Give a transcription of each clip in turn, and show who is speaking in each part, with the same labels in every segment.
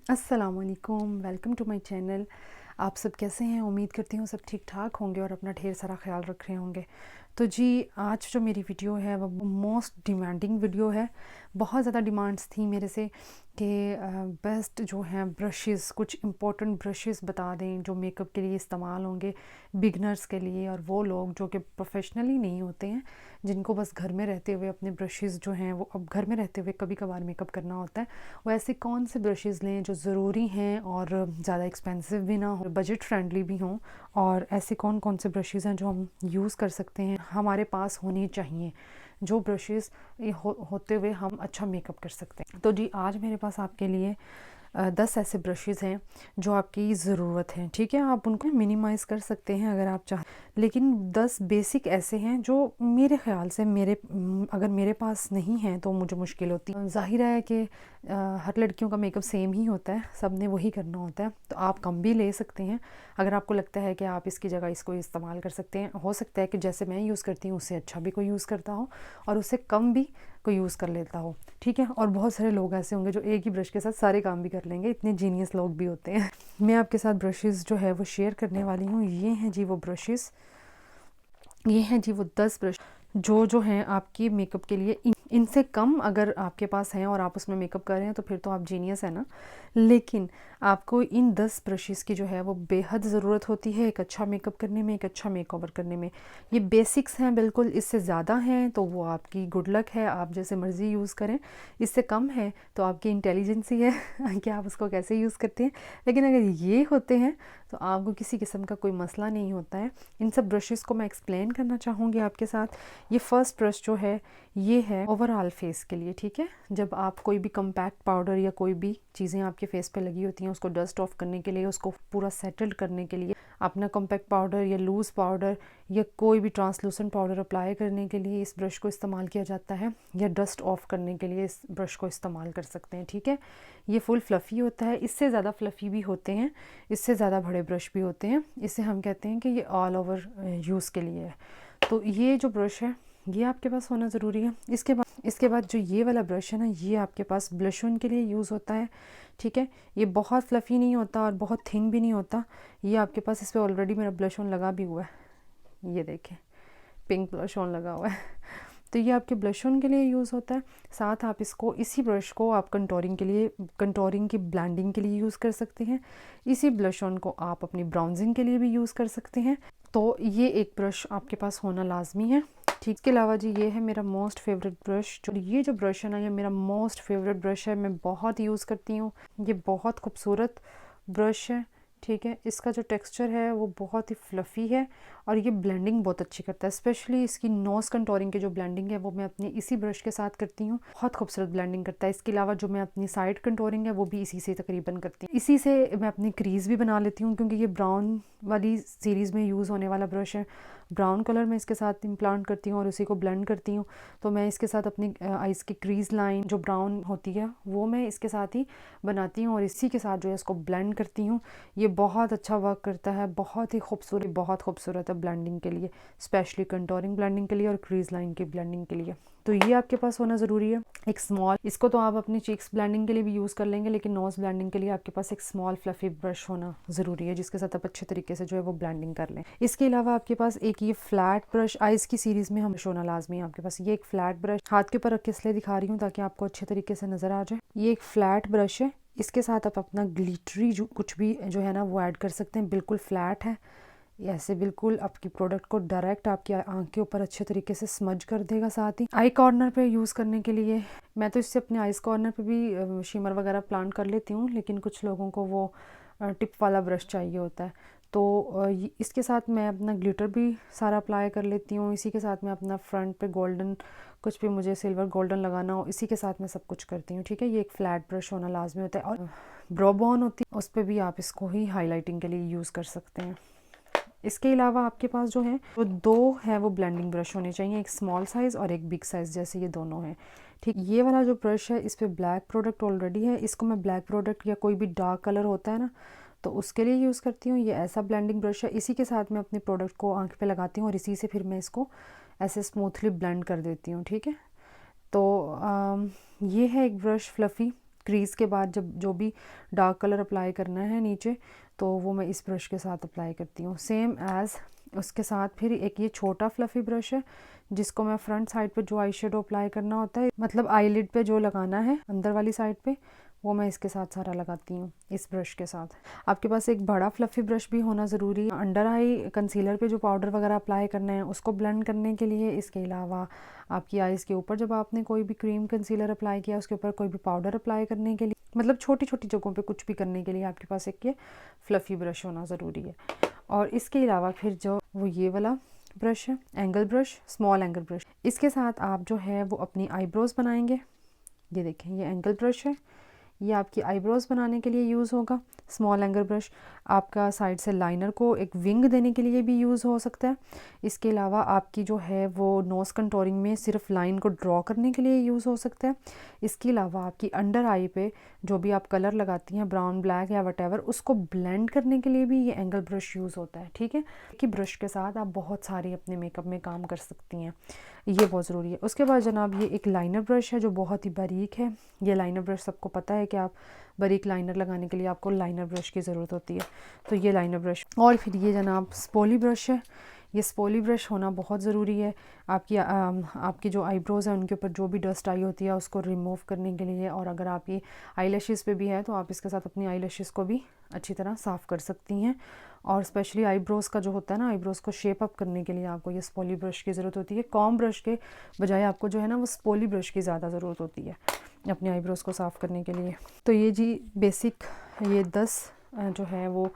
Speaker 1: अस्सलामुअलैकुम, welcome to my channel. आप सब कैसे हैं? उम्मीद करती हूँ सब ठीक ठाक होंगे और अपना ढेर सारा ख्याल रख रहे होंगे। तो जी, आज जो मेरी वीडियो है वो मोस्ट डिमांडिंग वीडियो है। बहुत ज़्यादा डिमांड्स थी मेरे से कि बेस्ट जो हैं ब्रशेस, कुछ इंपॉर्टेंट ब्रशेस बता दें जो मेकअप के लिए इस्तेमाल होंगे बिगनर्स के लिए, और वो लोग जो कि प्रोफेशनली नहीं होते हैं, जिनको बस घर में रहते हुए अपने ब्रशेस जो हैं वो अब घर में रहते हुए कभी कभार मेकअप करना होता है। वो ऐसे कौन से ब्रशेस लें जो ज़रूरी हैं और ज़्यादा एक्सपेंसिव भी ना हो, बजट फ्रेंडली भी हों, और ऐसे कौन कौन से ब्रशेस हैं जो हम यूज़ कर सकते हैं, हमारे पास होनी चाहिए, जो ब्रशेस होते हुए हम अच्छा मेकअप कर सकते हैं। तो जी, आज मेरे पास आपके लिए 10 ऐसे ब्रशेस हैं जो आपकी ज़रूरत है। ठीक है, आप उनको मिनिमाइज़ कर सकते हैं अगर आप चाहें, लेकिन 10 बेसिक ऐसे हैं जो मेरे ख़्याल से अगर मेरे पास नहीं हैं तो मुझे मुश्किल होती है। ज़ाहिर है कि हर लड़कियों का मेकअप सेम ही होता है, सब ने वही करना होता है, तो आप कम भी ले सकते हैं अगर आपको लगता है कि आप इसकी जगह इसको इस्तेमाल कर सकते हैं। हो सकता है कि जैसे मैं यूज़ करती हूँ उससे अच्छा भी कोई यूज़ करता हो और उससे कम भी कोई यूज़ कर लेता हो। ठीक है, और बहुत सारे लोग ऐसे होंगे जो एक ही ब्रश के साथ सारे काम भी कर लेंगे, इतने जीनियस लोग भी होते हैं। मैं आपके साथ ब्रशेस जो है वो शेयर करने वाली हूँ। ये हैं जी वो ब्रशेस, ये हैं जी वो 10 ब्रश जो हैं आपकी मेकअप के लिए। इनसे कम अगर आपके पास हैं और आप उसमें मेकअप कर रहे हैं तो फिर तो आप जीनियस है ना, लेकिन आपको इन 10 ब्रशेस की जो है वो बेहद ज़रूरत होती है एक अच्छा मेकअप करने में, एक अच्छा मेकओवर करने में। ये बेसिक्स हैं बिल्कुल, इससे ज़्यादा हैं तो वो आपकी गुड लक है, आप जैसे मर्ज़ी यूज़ करें। इससे कम है तो आपकी इंटेलिजेंसी है कि आप उसको कैसे यूज़ करते हैं। लेकिन अगर ये होते हैं तो आपको किसी किस्म का कोई मसला नहीं होता है। इन सब ब्रशेस को मैं एक्सप्लेन करना चाहूँगी आपके साथ। ये फर्स्ट ब्रश जो है ये है ओवरऑल फेस के लिए। ठीक है, जब आप कोई भी कम्पैक्ट पाउडर या कोई भी चीज़ें आपके फेस पे लगी होती हैं उसको डस्ट ऑफ करने के लिए, उसको पूरा सेटल्ड करने के लिए अपना कम्पैक्ट पाउडर या लूज़ पाउडर या कोई भी ट्रांसलूसेंट पाउडर अप्लाई करने के लिए इस ब्रश को इस्तेमाल किया जाता है, या डस्ट ऑफ करने के लिए इस ब्रश को इस्तेमाल कर सकते हैं। ठीक है, ये फुल फ्लफ़ी होता है, इससे ज़्यादा फ्लफ़ी भी होते हैं, इससे ज़्यादा बड़े ब्रश भी होते हैं। इसे हम कहते हैं कि ये ऑल ओवर यूज़ के लिए है। तो ये जो ब्रश है ये आपके पास होना ज़रूरी है। इसके बाद जो ये वाला ब्रश है ना, ये आपके पास ब्लश ऑन के लिए यूज़ होता है। ठीक है, ये बहुत फ्लफ़ी नहीं होता और बहुत थिन भी नहीं होता। ये आपके पास, इस पर ऑलरेडी मेरा ब्लश ऑन लगा भी हुआ है, ये देखें पिंक ब्लश ऑन लगा हुआ है तो ये आपके ब्लश ऑन के लिए यूज़ होता है। साथ आप इसी ब्रश को आप कंटोरिंग की ब्लेंडिंग के लिए यूज़ कर सकते हैं। इसी ब्लश ऑन को आप अपनी ब्राउजिंग के लिए भी यूज़ कर सकते हैं। तो ये एक ब्रश आपके पास होना लाजमी है। ठीक, इसके अलावा जी ये है मेरा मोस्ट फेवरेट ब्रश। ये जो ब्रश है ना, ये मेरा मोस्ट फेवरेट ब्रश है, मैं बहुत यूज़ करती हूँ। ये बहुत खूबसूरत ब्रश है। ठीक है, इसका जो टेक्सचर है वो बहुत ही फ्लफ़ी है और ये ब्लेंडिंग बहुत अच्छी करता है। स्पेशली इसकी नोज़ कंटोरिंग की जो ब्लेंडिंग है वो मैं अपनी इसी ब्रश के साथ करती हूँ, बहुत खूबसूरत ब्लेंडिंग करता है। इसके अलावा जो मैं अपनी साइड कंटोरिंग है वो भी इसी से तकरीबन करती हूँ। इसी से मैं अपनी क्रीज़ भी बना लेती हूँ, क्योंकि ये ब्राउन वाली सीरीज़ में यूज़ होने वाला ब्रश है। ब्राउन कलर मैं इसके साथ इम्प्लांट करती हूँ और उसी को ब्लेंड करती हूँ। तो मैं इसके साथ अपनी आइज़ की क्रीज़ लाइन जो ब्राउन होती है वो मैं इसके साथ ही बनाती हूँ और इसी के साथ जो है इसको ब्लेंड करती हूँ। ये बहुत अच्छा वर्क करता है, बहुत खूबसूरत है ब्लेंडिंग के लिए, स्पेशली कंटोरिंग ब्लेंडिंग के लिए और क्रीज लाइन की ब्लेंडिंग के लिए। तो ये आपके पास होना ज़रूरी है। एक स्मॉल, इसको तो आप अपनी चीक्स ब्लेंडिंग के लिए भी यूज़ कर लेंगे, लेकिन नोज़ ब्लेंडिंग के लिए आपके पास एक स्मॉल फ्लफ़ी ब्रश होना ज़रूरी है, जिसके साथ आप अच्छे तरीके से जो है वो ब्लेंडिंग कर लें। इसके अलावा आपके पास एक ये फ्लैट ब्रश, आइज़ की सीरीज़ में हम होना लाजमी है आपके पास। ये एक फ्लैट ब्रश हाथ के ऊपर रख के इसलिए दिखा रही हूँ ताकि आपको अच्छे तरीके से नज़र आ जाए। ये एक फ्लैट ब्रश है, इसके साथ आप अपना ग्लिटरी जो कुछ भी जो है ना वो ऐड कर सकते हैं। बिल्कुल फ्लैट है, ऐसे बिल्कुल आपकी प्रोडक्ट को डायरेक्ट आपकी आंख के ऊपर अच्छे तरीके से स्मज कर देगा। साथ ही आई कॉर्नर पे यूज़ करने के लिए मैं तो इससे अपने आइज़ कॉर्नर पे भी शिमर वगैरह प्लांट कर लेती हूँ, लेकिन कुछ लोगों को वो टिप वाला ब्रश चाहिए होता है। तो इसके साथ मैं अपना ग्लिटर भी सारा अप्लाई कर लेती हूँ। इसी के साथ मैं अपना फ्रंट पे गोल्डन, कुछ भी मुझे सिल्वर गोल्डन लगाना हो, इसी के साथ मैं सब कुछ करती हूँ। ठीक है, ये एक फ्लैट ब्रश होना लाजमी होता है। और ब्रो बोन होती है, उस पर भी आप इसको ही हाईलाइटिंग के लिए यूज़ कर सकते हैं। इसके अलावा आपके पास जो है वो दो है वो ब्लेंडिंग ब्रश होने चाहिए, एक स्मॉल साइज़ और एक बिग साइज़, जैसे ये दोनों हैं। ठीक, ये वाला जो ब्रश है इस पर ब्लैक प्रोडक्ट ऑलरेडी है, इसको मैं ब्लैक प्रोडक्ट या कोई भी डार्क कलर होता है ना तो उसके लिए यूज़ करती हूँ। ये ऐसा ब्लेंडिंग ब्रश है, इसी के साथ मैं अपने प्रोडक्ट को आंख पे लगाती हूँ और इसी से फिर मैं इसको ऐसे स्मूथली ब्लेंड कर देती हूँ। ठीक है, तो ये है एक ब्रश फ्लफ़ी, क्रीज़ के बाद जब जो भी डार्क कलर अप्लाई करना है नीचे, तो वो मैं इस ब्रश के साथ अप्लाई करती हूँ। सेम एज़ उसके साथ फिर एक ये छोटा फ्लफ़ी ब्रश है जिसको मैं फ्रंट साइड पे जो आई शेडो अप्लाई करना होता है, मतलब आईलिड पे जो लगाना है अंदर वाली साइड पे, वो मैं इसके साथ सारा लगाती हूँ इस ब्रश के साथ। आपके पास एक बड़ा फ्लफ़ी ब्रश भी होना ज़रूरी है अंडर आई कंसीलर पे जो पाउडर वगैरह अप्लाई करना है उसको ब्लेंड करने के लिए। इसके अलावा आपकी आइज़ के ऊपर जब आपने कोई भी क्रीम कंसीलर अप्लाई किया उसके ऊपर कोई भी पाउडर अप्लाई करने के लिए, मतलब छोटी छोटी जगहों पे कुछ भी करने के लिए आपके पास एक ये फ्लफ़ी ब्रश होना ज़रूरी है। और इसके अलावा फिर जो वो ये वाला ब्रश है, angle brush, small angle brush, इसके साथ आप जो है वो अपनी आईब्रोज़ बनाएंगे। ये देखें, ये एंगल ब्रश है, ये आपकी आईब्रोज़ बनाने के लिए यूज़ होगा। स्मॉल एंगल ब्रश आपका साइड से लाइनर को एक विंग देने के लिए भी यूज़ हो सकता है। इसके अलावा आपकी जो है वो नोज़ कंटोरिंग में सिर्फ लाइन को ड्रॉ करने के लिए यूज़ हो सकता है। इसके अलावा आपकी अंडर आई पे जो भी आप कलर लगाती हैं, ब्राउन, ब्लैक या वटेवर, उसको ब्लेंड करने के लिए भी ये एंगल ब्रश यूज़ होता है। ठीक है, कि ब्रश के साथ आप बहुत सारी अपने मेकअप में काम कर सकती हैं, ये बहुत ज़रूरी है। उसके बाद जनाब ये एक लाइनर ब्रश है जो बहुत ही बारीक है। ये लाइनर ब्रश सबको पता है कि आप बारीक लाइनर लगाने के लिए आपको लाइनर ब्रश की ज़रूरत होती है, तो ये लाइनर ब्रश। और फिर ये जनाब स्पोली ब्रश है। ये स्पोली ब्रश होना बहुत ज़रूरी है आपकी जो आईब्रोज़ हैं उनके ऊपर जो भी डस्ट आई होती है उसको रिमूव करने के लिए। और अगर आपकी आईलैशेस पे भी है तो आप इसके साथ अपनी आईलैशेस को भी अच्छी तरह साफ़ कर सकती हैं। और स्पेशली आईब्रोज़ का जो होता है ना, आईब्रोज़ को शेप अप करने के लिए आपको ये स्पोली ब्रश की ज़रूरत होती है। कॉम ब्रश के बजाय आपको जो है ना वो स्पोली ब्रश की ज़्यादा ज़रूरत होती है अपने आईब्रोज़ को साफ़ करने के लिए। तो ये जी बेसिक ये 10 जो है वो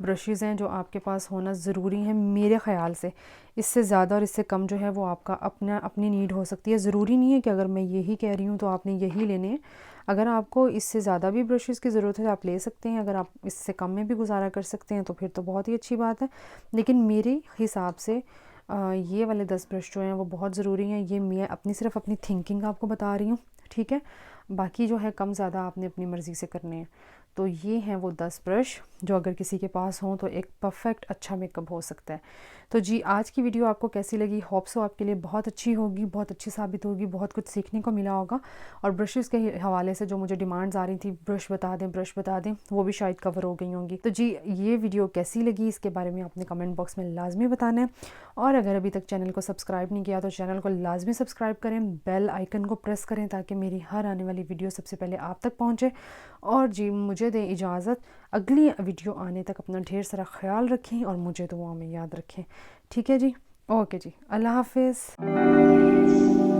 Speaker 1: ब्रशेज़ हैं जो आपके पास होना ज़रूरी है मेरे ख़्याल से। इससे ज़्यादा और इससे कम जो है वो आपका अपनी नीड हो सकती है। ज़रूरी नहीं है कि अगर मैं यही कह रही हूँ तो आपने यही लेने हैं। अगर आपको इससे ज़्यादा भी ब्रशेज़ की ज़रूरत है तो आप ले सकते हैं। अगर आप इससे कम में भी गुजारा कर सकते हैं तो फिर तो बहुत ही अच्छी बात है। लेकिन मेरे हिसाब से ये वाले 10 ब्रश जो हैं वो बहुत ज़रूरी हैं। ये मैं सिर्फ अपनी थिंकिंग आपको बता रही हूँ, ठीक है। बाकी जो है कम ज़्यादा आपने अपनी मर्ज़ी से करने हैं। तो ये हैं वो 10 ब्रश जो अगर किसी के पास हों तो एक परफेक्ट अच्छा मेकअप हो सकता है। तो जी आज की वीडियो आपको कैसी लगी? होप सो आपके लिए बहुत अच्छी होगी, बहुत अच्छी साबित होगी, बहुत कुछ सीखने को मिला होगा। और ब्रशेज़ के हवाले से जो मुझे डिमांड्स आ रही थी, ब्रश बता दें, वो भी शायद कवर हो गई होंगी। तो जी ये वीडियो कैसी लगी इसके बारे में आपने कमेंट बॉक्स में लाजमी बताना है। और अगर अभी तक चैनल को सब्सक्राइब नहीं किया तो चैनल को लाजमी सब्सक्राइब करें, बेल आइकन को प्रेस करें ताकि मेरी हर आने वाली वीडियो सबसे पहले आप तक पहुँचे। और जी मुझे दें इजाज़त, अगली वीडियो आने तक अपना ढेर सारा ख्याल रखें और मुझे दुआ में याद रखें। ठीक है जी, ओके जी, अल्लाह हाफिज़।